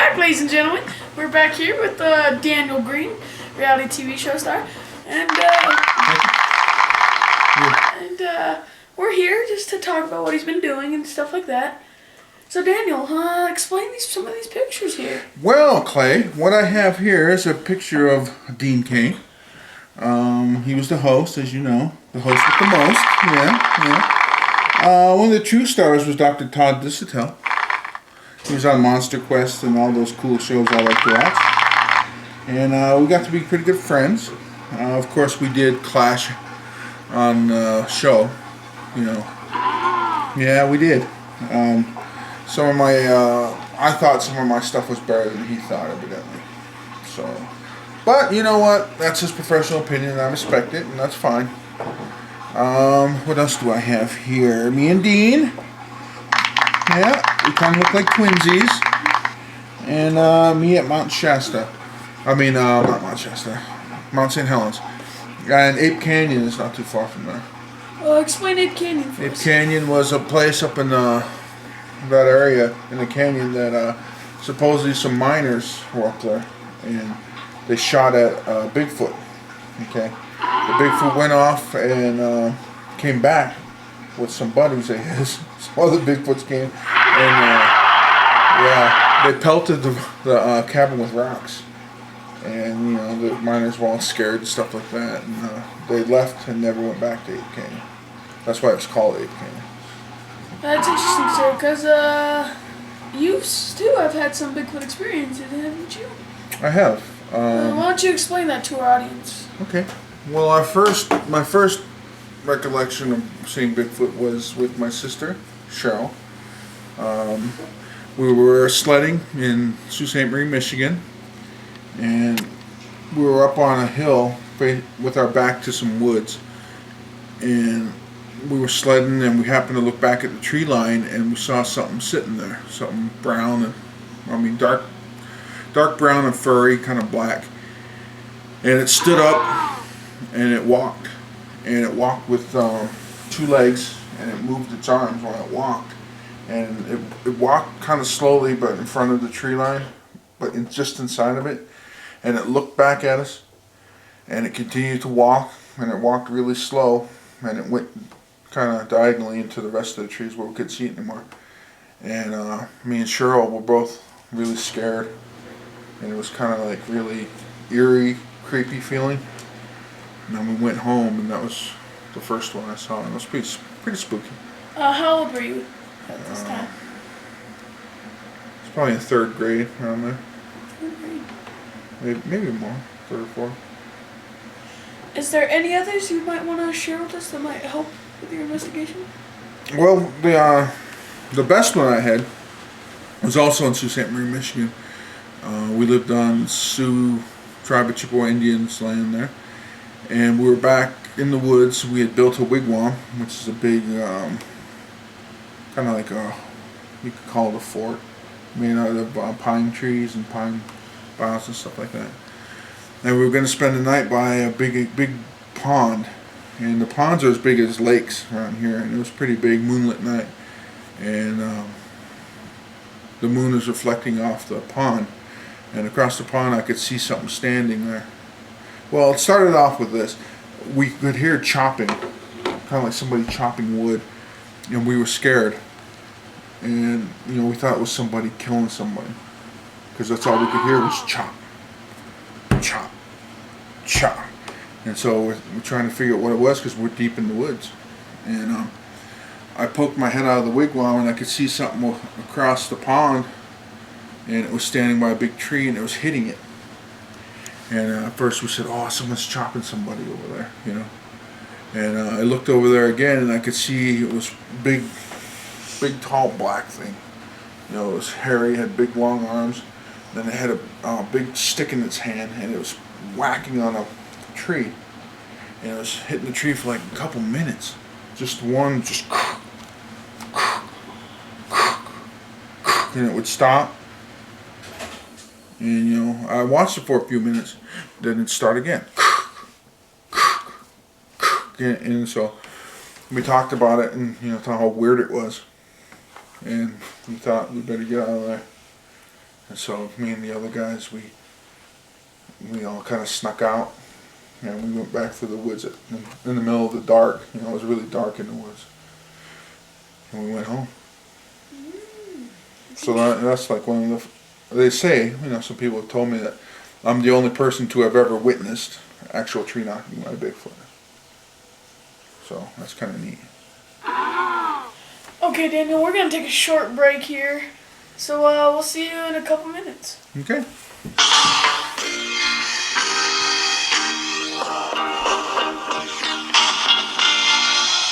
back, ladies and gentlemen. We're back here with Daniel Greene, reality TV show star, and we're here just to talk about what he's been doing and stuff like that. So Daniel, explain some of these pictures here. Well, Clay, what I have here is a picture of Dean Cain. He was the host, as you know, the host with the most. Yeah. One of the true stars was Dr. Todd Disotell. He was on Monster Quest and all those cool shows I like to watch. And we got to be pretty good friends. Of course, we did clash on the show. You know. Yeah, we did. Some of my, I thought some of my stuff was better than he thought, evidently. So, but you know what? That's his professional opinion, and I respect it, and that's fine. What else do I have here? Me and Dean. Yeah, we kind of look like twinsies. And me at Mount Shasta. I mean, not Mount Shasta. Mount St. Helens. And Ape Canyon is not too far from there. Explain Ape Canyon for us. Ape Canyon was a place up in that area in the canyon that supposedly some miners were up there. And they shot at Bigfoot. Okay. The Bigfoot went off and came back with some buddies of his. Some other Bigfoots came and they pelted the cabin with rocks. And you know the miners were all scared and stuff like that. And they left and never went back to Ape Canyon. That's why it's called Ape Canyon. That's interesting, sir, because you too have had some Bigfoot experiences, haven't you? I have. Why don't you explain that to our audience? Okay. Well, my first recollection of seeing Bigfoot was with my sister, Cheryl. We were sledding in Sault Ste. Marie, Michigan, and we were up on a hill with our back to some woods, and we were sledding, and we happened to look back at the tree line, and we saw something sitting there, something brown, dark brown and furry, kind of black. And it stood up, and it walked. And it walked with 2 legs, and it moved its arms while it walked. And it walked kind of slowly, but in front of the tree line, but just inside of it. And it looked back at us, and it continued to walk, and it walked really slow, and it went kind of diagonally into the rest of the trees where we couldn't see it anymore. And me and Cheryl were both really scared, and it was kind of like really eerie, creepy feeling. And then we went home, and that was the first one I saw, and it was pretty spooky. How old were you at this time? It's probably in 3rd grade, around there. 3rd grade. Maybe more, 3rd or 4th. Is there any others you might want to share with us that might help with your investigation? Well, the best one I had was also in Sault Ste. Marie, Michigan. We lived on Sioux Tribe of Chippewa Indians land there. And we were back in the woods. We had built a wigwam, which is a big, kind of like you could call it a fort, made out of pine trees and pine boughs and stuff like that. And we were going to spend the night by a big pond. And the ponds are as big as lakes around here. And it was a pretty big moonlit night. And the moon was reflecting off the pond. And across the pond I could see something standing there. Well, it started off with this. We could hear chopping, kind of like somebody chopping wood, and we were scared. And, you know, we thought it was somebody killing somebody, because that's all we could hear was chop, chop, chop. And so we're trying to figure out what it was, because we're deep in the woods. And I poked my head out of the wigwam, and I could see something across the pond, and it was standing by a big tree, and it was hitting it. And at first we said, oh, someone's chopping somebody over there, you know. And I looked over there again, and I could see it was big, tall black thing. You know, it was hairy, had big, long arms. Then it had a big stick in its hand, and it was whacking on a tree. And it was hitting the tree for like a couple minutes. Just one, and it would stop. And, you know, I watched it for a few minutes. Then it'd start again. And so we talked about it, and, you know, thought how weird it was. And we thought we better get out of there. And so me and the other guys, we all kind of snuck out, and we went back through the woods in the middle of the dark. You know, it was really dark in the woods, and we went home. So that's like one of the. They say, you know, some people have told me that I'm the only person to have ever witnessed actual tree knocking by a Bigfoot. So that's kind of neat. Okay, Daniel, we're gonna take a short break here. So we'll see you in a couple minutes. Okay.